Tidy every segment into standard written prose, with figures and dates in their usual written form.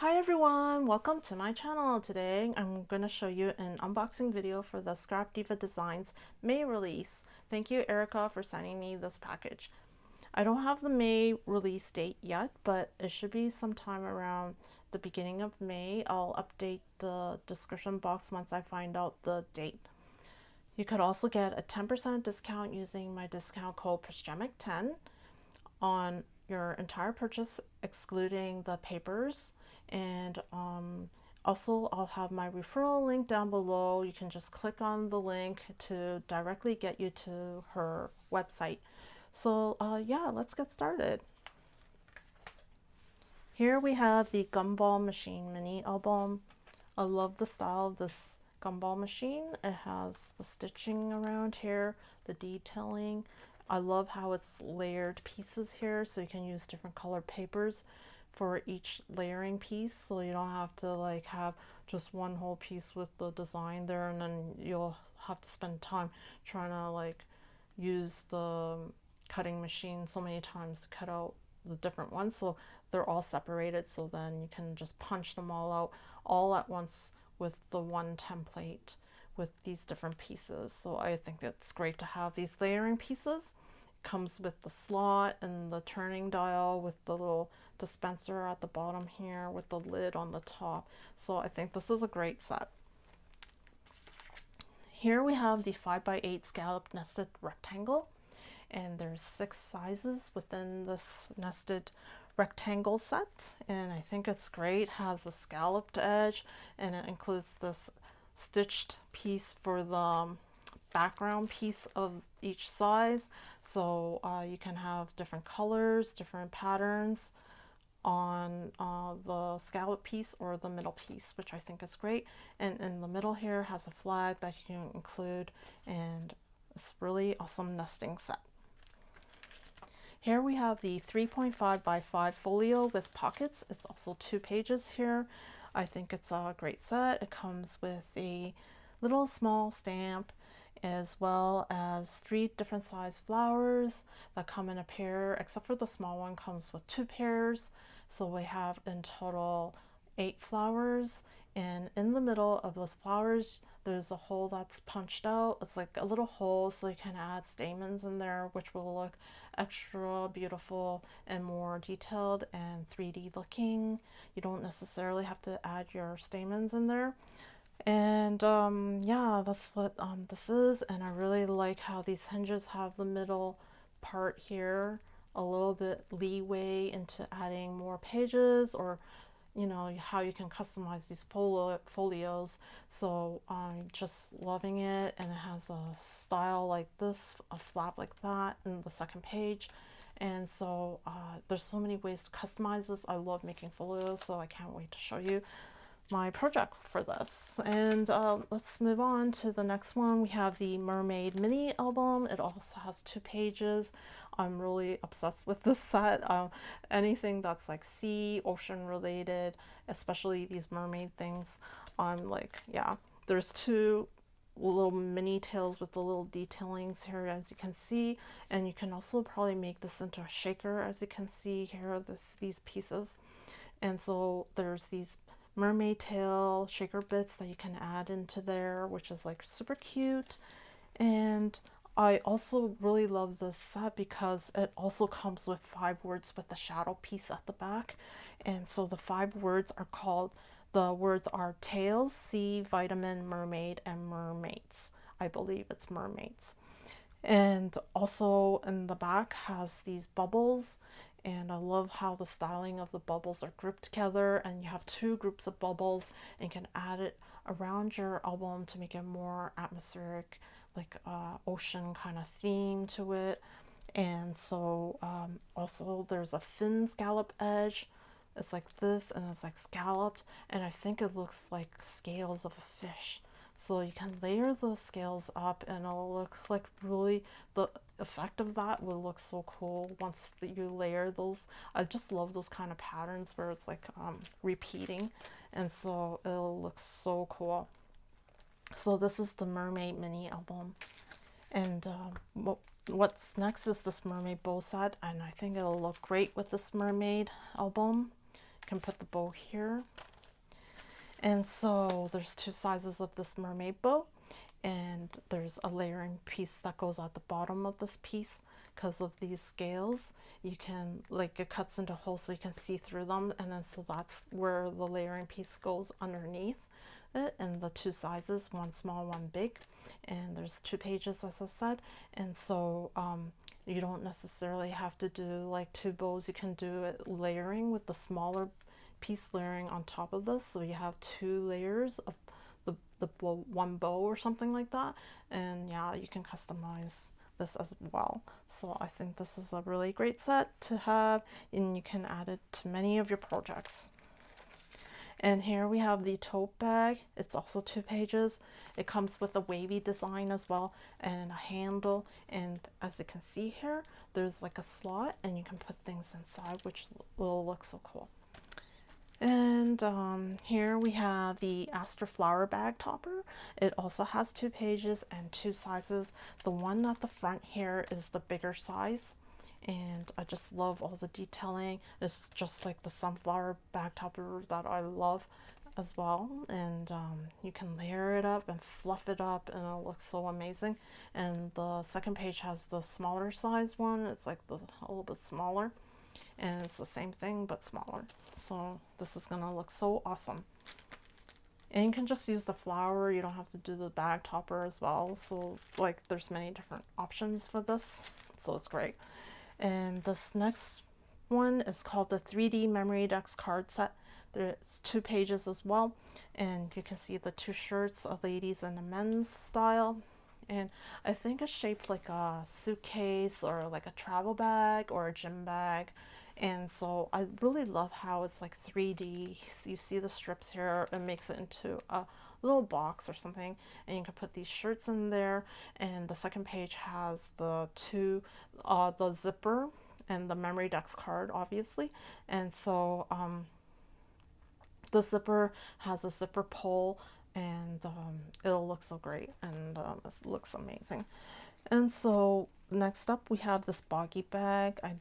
Hi everyone, welcome to my channel. Today I'm going to show you an unboxing video for the Scrap Diva Designs May release. Thank you Erica for sending me this package. I don't have the May release date yet, but it should be sometime around the beginning of May. I'll update the description box once I find out the date. You could also get a 10% discount using my discount code prisgemicinc on your entire purchase, excluding the papers. And also I'll have my referral link down below. You can just click on the link to directly get you to her website. So yeah, let's get started. Here we have the Gumball machine mini album. I love the style of this Gumball machine. It has the stitching around here, the detailing. I love how it's layered pieces here, so you can use different colored papers for each layering piece, so you don't have to like have just one whole piece with the design there, and then you'll have to spend time trying to like use the cutting machine so many times to cut out the different ones. So they're all separated, so then you can just punch them all out all at once with the one template with these different pieces. So I think it's great to have these layering pieces. It comes with the slot and the turning dial with the little dispenser at the bottom here with the lid on the top. So I think this is a great set. Here we have the 5x8 scalloped nested rectangle, and there's 6 sizes within this nested rectangle set, and I think it's great. It has the scalloped edge, and it includes this stitched piece for the background piece of each size, so you can have different colors, different patterns on the scallop piece or the middle piece, which I think is great. And in the middle here has a flag that you can include, and it's really awesome nesting set. Here we have the 3.5 by 5 folio with pockets. It's also 2 pages here. I think it's a great set. It comes with a little small stamp, as well as 3 different size flowers that come in a pair, except for the small one comes with 2 pairs. So we have in total 8 flowers, and in the middle of those flowers there's a hole that's punched out. It's like a little hole, so you can add stamens in there, which will look extra beautiful and more detailed and 3D looking. You don't necessarily have to add your stamens in there. And yeah, that's what this is. And I really like how these hinges have the middle part here, a little bit leeway into adding more pages, or you know, how you can customize these folios. So I'm just loving it, and it has a style like this, a flap like that in the second page. And so there's so many ways to customize this. I love making folios, so I can't wait to show you my project for this. And let's move on to the next one. We have the Mermaid mini album. It also has 2 pages. I'm really obsessed with this set. Anything that's like sea, ocean related, especially these mermaid things, I'm like, yeah. There's 2 little mini tails with the little detailings here, as you can see, and you can also probably make this into a shaker, as you can see here, these pieces. And so there's these mermaid tail shaker bits that you can add into there, which is like super cute. And I also really love this set because it also comes with 5 words with the shadow piece at the back. And so the 5 words are called, the words are tails, sea, vitamin, mermaid, and mermaids. I believe it's mermaids. And also in the back has these bubbles, and I love how the styling of the bubbles are grouped together, and you have 2 groups of bubbles, and you can add it around your album to make it more atmospheric, like ocean kind of theme to it. And so also there's a fin scallop edge. It's like this, and it's like scalloped, and I think it looks like scales of a fish. So you can layer the scales up, and it'll look like really, the effect of that will look so cool once you layer those. I just love those kind of patterns where it's like repeating, and so it'll look so cool. So this is the Mermaid mini album, and what's next is this Mermaid Bow Set, and I think it'll look great with this Mermaid album. You can put the bow here, And so there's two sizes of this mermaid bow, and there's a layering piece that goes at the bottom of this piece. Because of these scales, you can, like, it cuts into holes so you can see through them, and then so that's where the layering piece goes underneath it. And the two sizes, one small, one big, and there's 2 pages, as I said. And so you don't necessarily have to do like 2 bows. You can do it layering with the smaller piece layering on top of this, so you have 2 layers of the one bow or something like that. And yeah, you can customize this as well. So I think this is a really great set to have, and you can add it to many of your projects. And here we have the tote bag. It's also 2 pages. It comes with a wavy design as well, and a handle, and as you can see here, there's like a slot and you can put things inside, which will look so cool. And here we have the Aster flower bag topper. It also has 2 pages and 2 sizes. The one at the front here is the bigger size, and I just love all the detailing. It's just like the sunflower bag topper that I love as well. And you can layer it up and fluff it up, and it looks so amazing. And the second page has the smaller size one. It's like a little bit smaller, and it's the same thing but smaller. So this is gonna look so awesome. And you can just use the flower. You don't have to do the bag topper as well. So like there's many different options for this, so it's great. And this next one is called the 3D Memorydex Card Set. There's 2 pages as well, and you can see the 2 shirts, a ladies and a men's style. And I think it's shaped like a suitcase or like a travel bag or a gym bag. And so I really love how it's like 3D. You see the strips here. It makes it into a little box or something, and you can put these shirts in there. And the second page has the the zipper and the Memorydex card, obviously. And so the zipper has a zipper pull, and it'll look so great, and it looks amazing. And so next up we have this Boggy Bag. I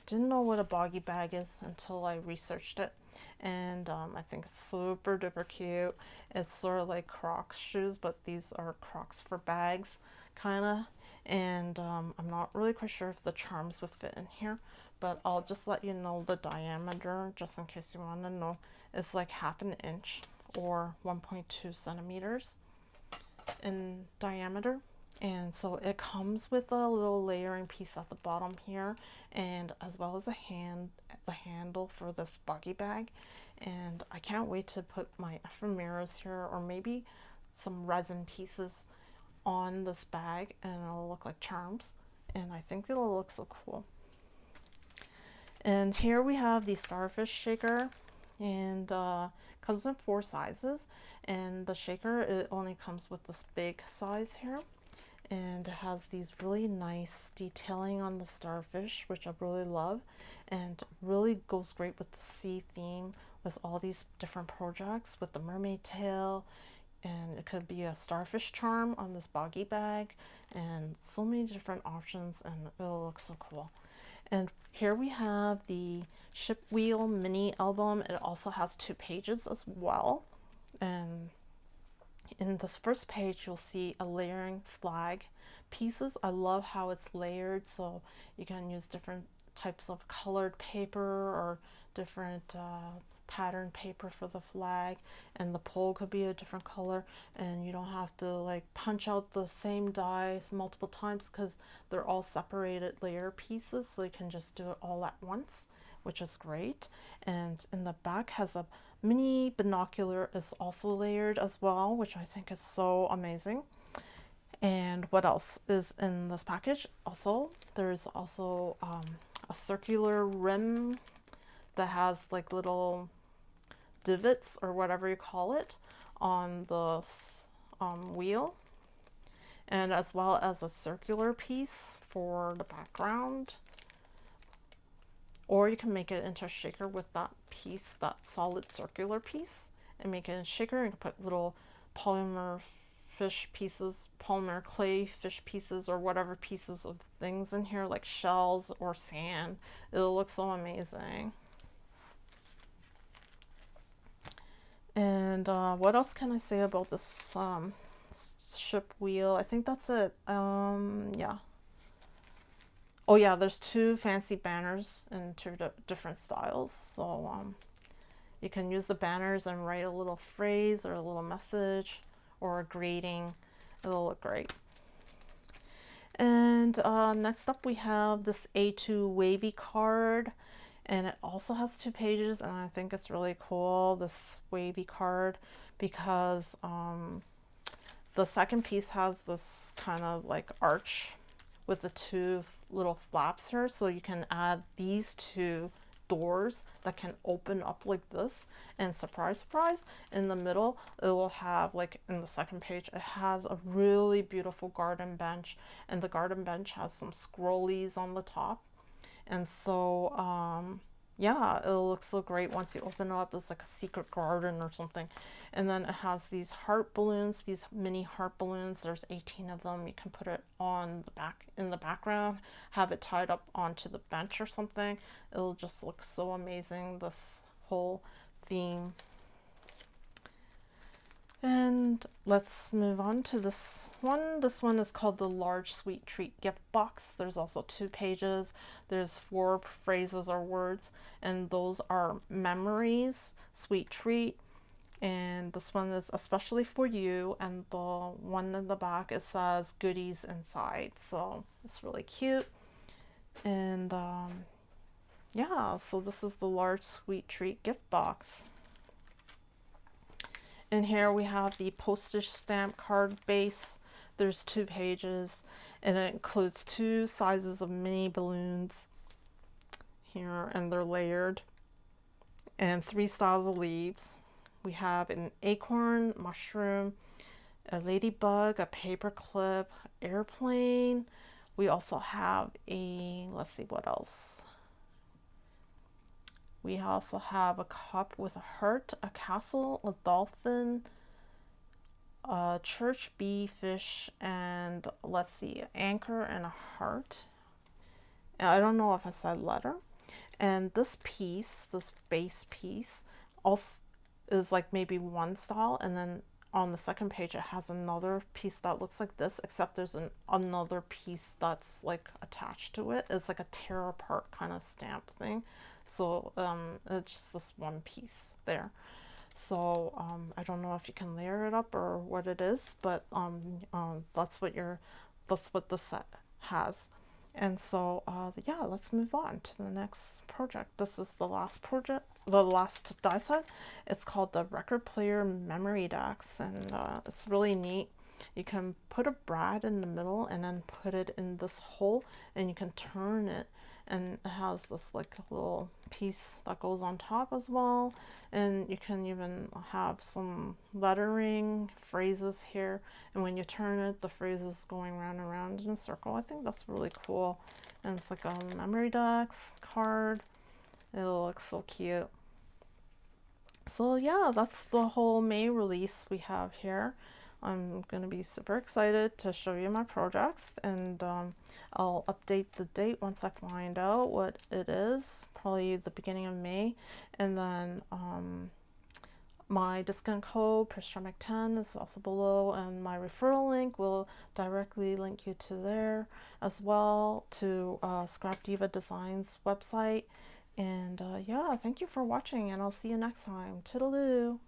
didn't know what a Boggy Bag is until I researched it, and I think it's super duper cute. It's sort of like Crocs shoes, but these are Crocs for bags, kind of. And I'm not really quite sure if the charms would fit in here, but I'll just let you know the diameter just in case you want to know. It's like 1/2 inch or 1.2 centimeters in diameter. And so it comes with a little layering piece at the bottom here, and as well as the handle for this Boggy Bag. And I can't wait to put my ephemeras here, or maybe some resin pieces on this bag, and it'll look like charms, and I think it'll look so cool. And here we have the Starfish Shaker, and comes in 4 sizes, and the shaker, it only comes with this big size here. And it has these really nice detailing on the starfish, which I really love, and really goes great with the sea theme with all these different projects with the mermaid tail, and it could be a starfish charm on this Boggy Bag, and so many different options, and it'll look so cool. And here we have the Ship Wheel mini album. It also has 2 pages as well, and in this first page, you'll see a layering flag pieces. I love how it's layered, so you can use different types of colored paper or different pattern paper for the flag, and the pole could be a different color, and you don't have to like punch out the same die multiple times because they're all separated layer pieces, so you can just do it all at once, which is great. And in the back has a mini binocular, is also layered as well, which I think is so amazing. And what else is in this package? Also, there's also a circular rim that has like little divots or whatever you call it on the wheel, and as well as a circular piece for the background. Or you can make it into a shaker with that piece, that solid circular piece, and make it a shaker. You can put little polymer fish pieces, polymer clay fish pieces, or whatever pieces of things in here, like shells or sand. It'll look so amazing. And And what else can I say about this ship wheel? I think that's it. Yeah. Oh yeah, there's 2 fancy banners in 2 different styles. So you can use the banners and write a little phrase or a little message or a greeting. It'll look great. And next up we have this A2 Wavy Card, and it also has 2 pages, and I think it's really cool, this Wavy Card, because the second piece has this kind of like arch with the 2 little flaps here, so you can add these 2 doors that can open up like this, and surprise surprise, in the middle it will have, like in the second page, it has a really beautiful garden bench, and the garden bench has some scrollies on the top. And so yeah, it'll look so great once you open it up. It's like a secret garden or something. And then it has these heart balloons, these mini heart balloons. There's 18 of them. You can put it on the back, in the background, have it tied up onto the bench or something. It'll just look so amazing, this whole theme. And let's move on to this one. This one is called the Large Sweet Treat Gift Box. There's also 2 pages. There's 4 phrases or words, and those are memories, sweet treat, and this one is especially for you, and the one in the back, it says goodies inside. So it's really cute. And yeah, so this is the Large Sweet Treat Gift Box. And here we have the postage stamp card base. There's 2 pages, and it includes 2 sizes of mini balloons here, and they're layered, and 3 styles of leaves. We have an acorn, mushroom, a ladybug, a paper clip, airplane. We also have a, let's see what else. We also have a cup with a heart, a castle, a dolphin, a church bee, fish, and let's see, anchor and a heart. And I don't know if I said letter. And this piece, this base piece, also is like maybe one style, and then on the second page it has another piece that looks like this, except there's another piece that's like attached to it. It's like a tear apart kind of stamp thing. So it's just this one piece there. So I don't know if you can layer it up or what it is, but that's what the set has. And so yeah, let's move on to the next project. This is the last project, the last die set. It's called the Record Player Memorydex, and it's really neat. You can put a brad in the middle and then put it in this hole, and you can turn it, and it has this like little piece that goes on top as well, and you can even have some lettering phrases here, and when you turn it, the phrase is going round and round in a circle. I think that's really cool, and it's like a Memorydex card. It looks so cute. So yeah, that's the whole May release we have here. I'm going to be super excited to show you my projects, and I'll update the date once I find out what it is, probably the beginning of May. And then my discount code, prisgemicinc, is also below, and my referral link will directly link you to there as well, to Scrapdivadesigns website. And yeah, thank you for watching, and I'll see you next time. Toodaloo!